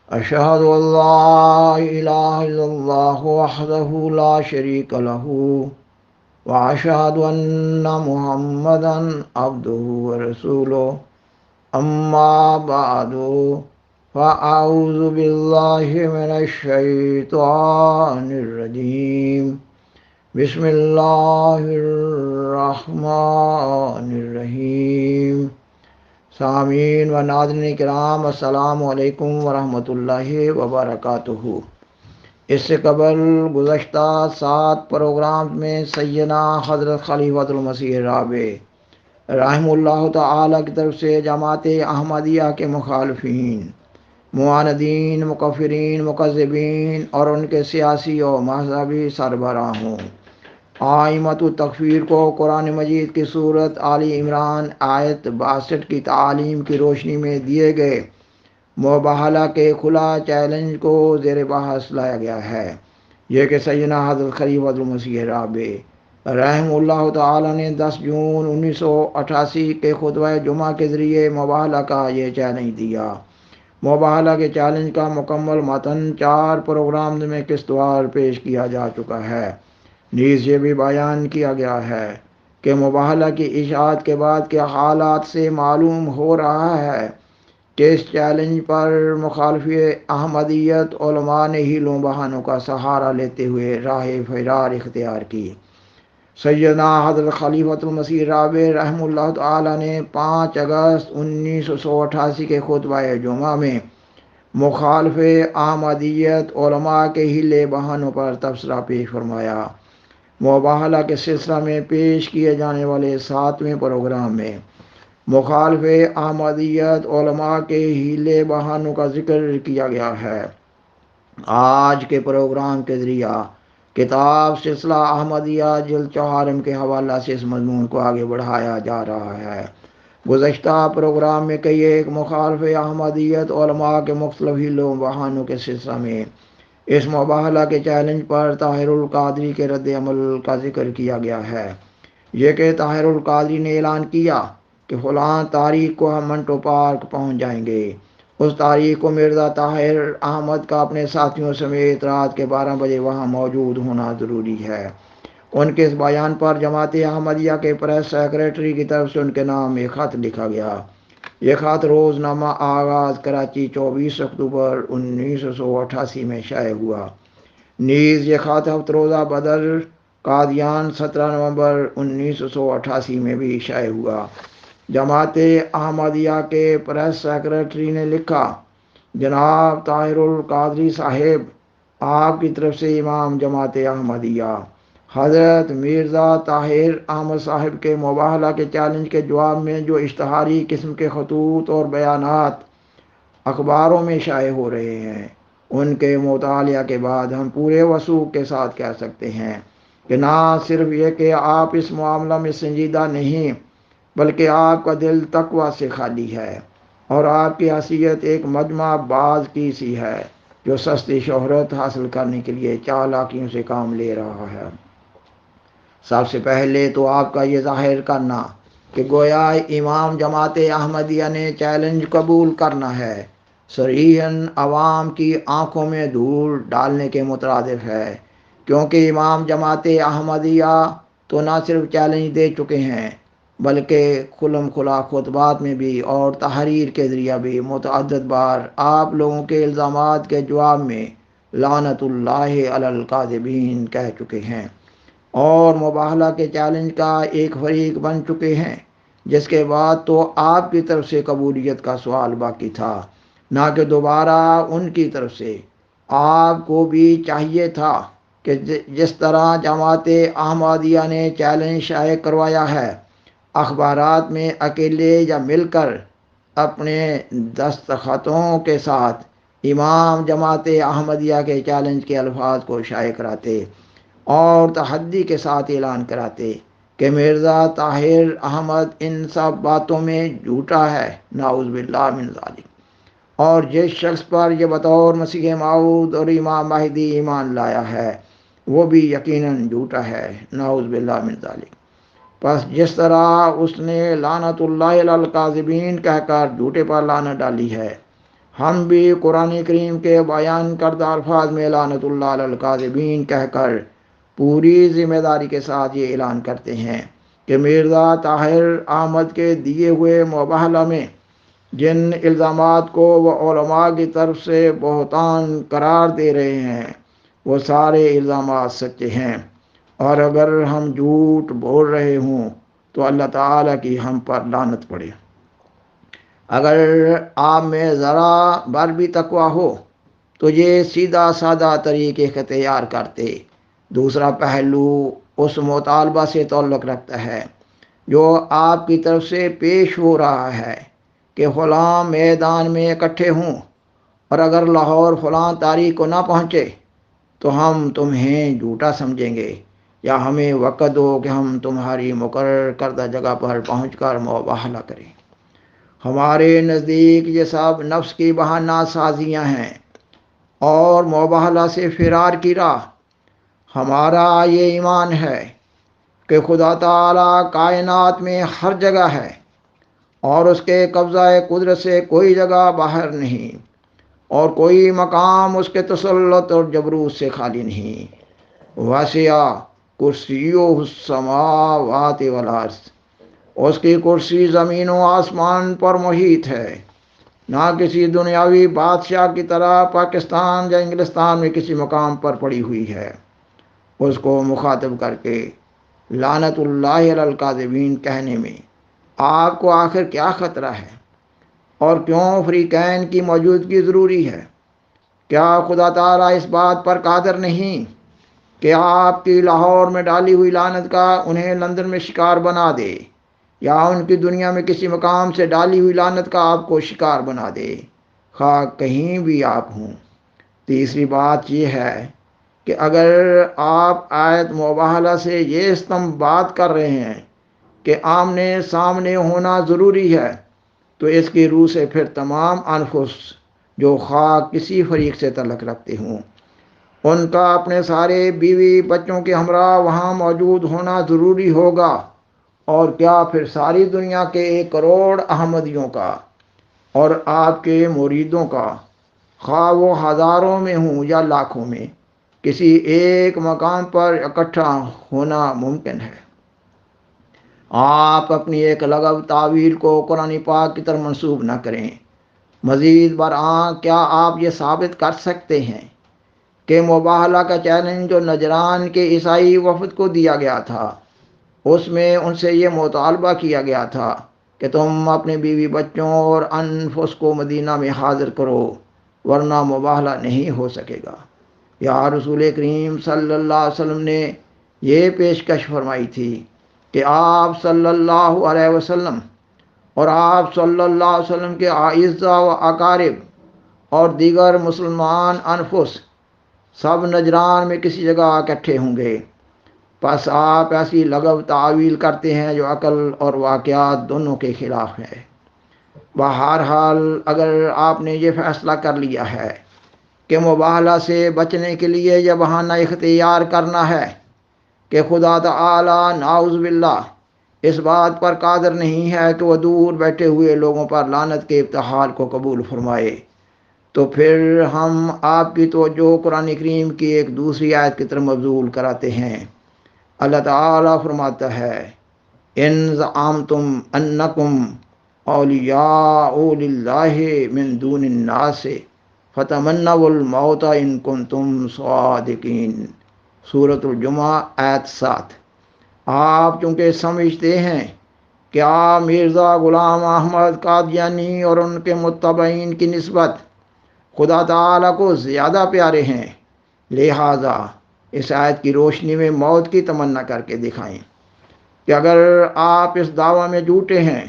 أشهد أن لا إله إلا الله وحده لا شريك له وأشهد أن محمدا عبده ورسوله أما بعد فأعوذ بالله من الشيطان الرجيم بسم الله الرحمن الرحیم۔ سامعین و ناظرین کرام، السلام علیکم ورحمۃ اللہ وبرکاتہ۔ اس سے قبل گزشتہ 7 پروگرام میں سیدنا حضرت خلیفۃ المسیح رابع رحمہ اللہ تعالی کی طرف سے جماعت احمدیہ کے مخالفین، معاندین، مکفرین، مکذبین اور ان کے سیاسی اور مذہبی سربراہوں آئمۃ التکفیر کو قرآن مجید کی سورت آل عمران آیت 62 کی تعالیم کی روشنی میں دیے گئے مباہلہ کے کھلا چیلنج کو زیر بحث لایا گیا ہے۔ یہ کہ سیدنا حضرت خلیفۃ المسیح رابع رحمہ اللہ تعالی نے 10 جون 1988 کے خطبہ جمعہ کے ذریعے مباہلہ کا یہ چیلنج دیا۔ مباہلہ کے چیلنج کا مکمل متن 4 پروگرام میں قسطوار پیش کیا جا چکا ہے۔ نیز یہ بھی بیان کیا گیا ہے کہ مباہلہ کی اشاعت کے بعد کے حالات سے معلوم ہو رہا ہے کہ اس چیلنج پر مخالف احمدیت علماء نے ہیلوں بہانوں کا سہارا لیتے ہوئے راہ فرار اختیار کی۔ سیدنا حضرت خلیفۃ المسیح رابع رحمہ اللہ تعالی نے 5 اگست 1988 کے خطبہ جمعہ میں مخالف احمدیت علماء کے ہیلے بہانوں پر تبصرہ پیش فرمایا۔ مباہلہ کے سلسلہ میں پیش کیے جانے والے 7ویں پروگرام میں مخالف احمدیت علماء کے ہیلے بہانوں کا ذکر کیا گیا ہے۔ آج کے پروگرام کے ذریعہ کتاب سلسلہ احمدیہ جلد 4 کے حوالہ سے اس مضمون کو آگے بڑھایا جا رہا ہے۔ گزشتہ پروگرام میں کئی ایک مخالف احمدیت علماء کے مختلف ہیلوں بہانوں کے سلسلہ میں اس مباہلہ کے چیلنج پر طاہر القادری کے رد عمل کا ذکر کیا گیا ہے۔ یہ کہ طاہر القادری نے اعلان کیا کہ فلاں تاریخ کو ہم منٹو پارک پہنچ جائیں گے۔ اس تاریخ کو مرزا طاہر احمد کا اپنے ساتھیوں سمیت رات کے 12 بجے وہاں موجود ہونا ضروری ہے۔ ان کے اس بیان پر جماعت احمدیہ کے پریس سیکریٹری کی طرف سے ان کے نام ایک خط لکھا گیا۔ یہ خط روزنامہ آغاز کراچی 24 اکتوبر 1988 میں شائع ہوا۔ نیز یہ خط ہفت روزہ بدر قادیان 17 نومبر 1988 میں بھی شائع ہوا۔ جماعت احمدیہ کے پریس سیکریٹری نے لکھا: جناب طاہر القادری صاحب، آپ کی طرف سے امام جماعت احمدیہ حضرت مرزا طاہر احمد صاحب کے مباہلہ کے چیلنج کے جواب میں جو اشتہاری قسم کے خطوط اور بیانات اخباروں میں شائع ہو رہے ہیں، ان کے مطالعہ کے بعد ہم پورے وثوق کے ساتھ کہہ سکتے ہیں کہ نہ صرف یہ کہ آپ اس معاملہ میں سنجیدہ نہیں، بلکہ آپ کا دل تقوی سے خالی ہے اور آپ کی حیثیت ایک مجمع باز کی سی ہے جو سستی شہرت حاصل کرنے کے لیے چالاکیوں سے کام لے رہا ہے۔ سب سے پہلے تو آپ کا یہ ظاہر کرنا کہ گویا امام جماعت احمدیہ نے چیلنج قبول کرنا ہے، صریحاً عوام کی آنکھوں میں دھول ڈالنے کے مترادف ہے، کیونکہ امام جماعت احمدیہ تو نہ صرف چیلنج دے چکے ہیں بلکہ کھلم کھلا خطبات میں بھی اور تحریر کے ذریعہ بھی متعدد بار آپ لوگوں کے الزامات کے جواب میں لعنت اللہ علی الکاذبین کہہ چکے ہیں اور مباہلہ کے چیلنج کا ایک فریق بن چکے ہیں، جس کے بعد تو آپ کی طرف سے قبولیت کا سوال باقی تھا، نہ کہ دوبارہ ان کی طرف سے۔ آپ کو بھی چاہیے تھا کہ جس طرح جماعت احمدیہ نے چیلنج شائع کروایا ہے، اخبارات میں اکیلے یا مل کر اپنے دستخطوں کے ساتھ امام جماعت احمدیہ کے چیلنج کے الفاظ کو شائع کراتے اور تحدی کے ساتھ اعلان کراتے کہ مرزا طاہر احمد ان سب باتوں میں جھوٹا ہے، نعوذ باللہ من ذالک، اور جس شخص پر یہ بطور مسیح موعود اور امام مہدی ایمان لایا ہے وہ بھی یقیناً جھوٹا ہے، نعوذ باللہ من ذالک۔ پس جس طرح اس نے لعنت اللہ علی الکاذبین کہہ کر جھوٹے پر لعنت ڈالی ہے، ہم بھی قرآن کریم کے بیان کردہ الفاظ میں لعنت اللہ علی الکاذبین کہہ کر پوری ذمہ داری کے ساتھ یہ اعلان کرتے ہیں کہ مرزا طاہر احمد کے دیے ہوئے مباحلہ میں جن الزامات کو وہ علماء کی طرف سے بہتان قرار دے رہے ہیں وہ سارے الزامات سچے ہیں، اور اگر ہم جھوٹ بول رہے ہوں تو اللہ تعالیٰ کی ہم پر لعنت پڑے۔ اگر آپ میں ذرا بر بھی تقویٰ ہو تو یہ سیدھا سادہ طریقے اختیار کرتے۔ دوسرا پہلو اس مطالبہ سے تعلق رکھتا ہے جو آپ کی طرف سے پیش ہو رہا ہے کہ فلاں میدان میں اکٹھے ہوں، اور اگر لاہور فلاں تاریخ کو نہ پہنچے تو ہم تمہیں جھوٹا سمجھیں گے، یا ہمیں وقت دو کہ ہم تمہاری مقرر کردہ جگہ پر پہنچ کر مباحلہ کریں۔ ہمارے نزدیک یہ سب نفس کی بہانہ سازیاں ہیں اور مباحلہ سے فرار کی راہ۔ ہمارا یہ ایمان ہے کہ خدا تعالیٰ کائنات میں ہر جگہ ہے اور اس کے قبضہ قدرت سے کوئی جگہ باہر نہیں، اور کوئی مقام اس کے تسلط اور جبروت سے خالی نہیں۔ وسع کرسیہ السماوات والارض، اس کی کرسی زمین و آسمان پر محیط ہے۔ نہ کسی دنیاوی بادشاہ کی طرح پاکستان یا انگلستان میں کسی مقام پر پڑی ہوئی ہے۔ اس کو مخاطب کر کے لعنت اللہ علی الکاذبین کہنے میں آپ کو آخر کیا خطرہ ہے، اور کیوں فریقین کی موجودگی ضروری ہے؟ کیا خدا تعالیٰ اس بات پر قادر نہیں کہ آپ کی لاہور میں ڈالی ہوئی لعنت کا انہیں لندن میں شکار بنا دے، یا ان کی دنیا میں کسی مقام سے ڈالی ہوئی لعنت کا آپ کو شکار بنا دے، خواہ کہیں بھی آپ ہوں؟ تیسری بات یہ ہے کہ اگر آپ آیت مباحلہ سے یہ استنباط کر رہے ہیں کہ آمنے سامنے ہونا ضروری ہے، تو اس کی روح سے پھر تمام انفس جو خواہ کسی فریق سے تعلق رکھتے ہوں، ان کا اپنے سارے بیوی بچوں کے ہمراہ وہاں موجود ہونا ضروری ہوگا، اور کیا پھر ساری دنیا کے 1 کروڑ احمدیوں کا اور آپ کے مریدوں کا، خواہ وہ ہزاروں میں ہوں یا لاکھوں میں، کسی ایک مقام پر اکٹھا ہونا ممکن ہے؟ آپ اپنی ایک لغو تعویل کو قرآن پاک کی طرف منسوب نہ کریں۔ مزید برآں کیا آپ یہ ثابت کر سکتے ہیں کہ مباحلہ کا چیلنج جو نجران کے عیسائی وفد کو دیا گیا تھا، اس میں ان سے یہ مطالبہ کیا گیا تھا کہ تم اپنے بیوی بچوں اور انفس کو مدینہ میں حاضر کرو، ورنہ مباحلہ نہیں ہو سکے گا؟ یا رسول کریم صلی اللہ علیہ وسلم نے یہ پیشکش فرمائی تھی کہ آپ صلی اللہ علیہ وسلم اور آپ صلی اللہ علیہ وسلم کے اعزاء و اقارب اور دیگر مسلمان انفس سب نجران میں کسی جگہ اکٹھے ہوں گے۔ پس آپ ایسی لغو تعویل کرتے ہیں جو عقل اور واقعات دونوں کے خلاف ہے۔ بہرحال اگر آپ نے یہ فیصلہ کر لیا ہے کہ مباحلہ سے بچنے کے لیے یہ بہانہ اختیار کرنا ہے کہ خدا تعالیٰ نعوذ باللہ اس بات پر قادر نہیں ہے کہ وہ دور بیٹھے ہوئے لوگوں پر لعنت کے ابتحال کو قبول فرمائے، تو پھر ہم آپ کی توجہ قرآن کریم کی ایک دوسری آیت کی طرف مبذول کراتے ہیں۔ اللہ تعالیٰ فرماتا ہے، ان زعمتم انکم اولیاء للہ من دون الناس فتمنوا الموت ان کنتم صادقین۔ سورۃ الجمعہ آیت 7۔ آپ چونکہ سمجھتے ہیں کہ آپ مرزا غلام احمد قادیانی اور ان کے متبعین کی نسبت خدا تعالیٰ کو زیادہ پیارے ہیں، لہٰذا اس آیت کی روشنی میں موت کی تمنا کر کے دکھائیں کہ اگر آپ اس دعویٰ میں جھوٹے ہیں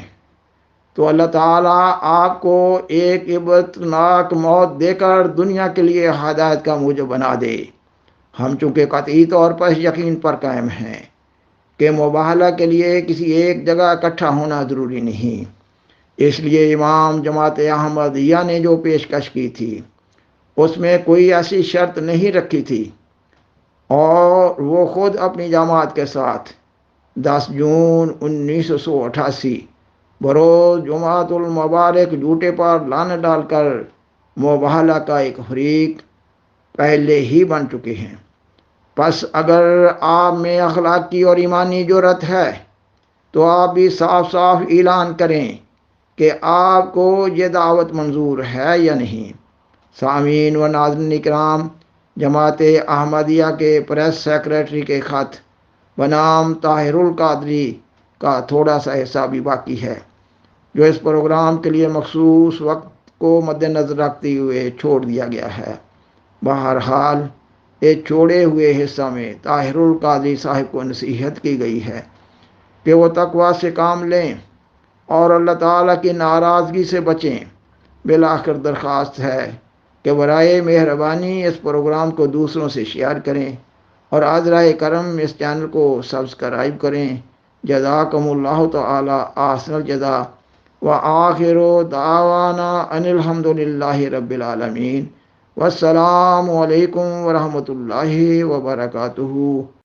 تو اللہ تعالیٰ آپ کو ایک عبرتناک موت دے کر دنیا کے لیے ہدایت کا موجب بنا دے۔ ہم چونکہ قطعی طور پر یقین پر قائم ہیں کہ مباحلہ کے لیے کسی ایک جگہ اکٹھا ہونا ضروری نہیں، اس لیے امام جماعت احمدیہ نے جو پیشکش کی تھی اس میں کوئی ایسی شرط نہیں رکھی تھی، اور وہ خود اپنی جماعت کے ساتھ 10 جون 1988 بروز جمعۃ المبارک جھوٹے پر لعنت ڈال کر مباہلہ کا ایک فریق پہلے ہی بن چکے ہیں۔ پس اگر آپ میں اخلاقی اور ایمانی جرت ہے تو آپ بھی صاف صاف اعلان کریں کہ آپ کو یہ دعوت منظور ہے یا نہیں۔ سامعین و ناظرین اکرام، جماعت احمدیہ کے پریس سیکریٹری کے خط بنام طاہر القادری کا تھوڑا سا حصہ بھی باقی ہے، جو اس پروگرام کے لیے مخصوص وقت کو مد نظر رکھتے ہوئے چھوڑ دیا گیا ہے۔ بہرحال ایک چھوڑے ہوئے حصہ میں طاہر القادری صاحب کو نصیحت کی گئی ہے کہ وہ تقوی سے کام لیں اور اللہ تعالیٰ کی ناراضگی سے بچیں۔ بالآخر درخواست ہے کہ برائے مہربانی اس پروگرام کو دوسروں سے شیئر کریں اور عذرائے کرم اس چینل کو سبسکرائب کریں۔ جزاکم اللہ تعالی احسن الجزا وآخر دعوانا ان الحمد للہ رب العالمین۔ والسلام علیکم ورحمۃ اللہ وبرکاتہ۔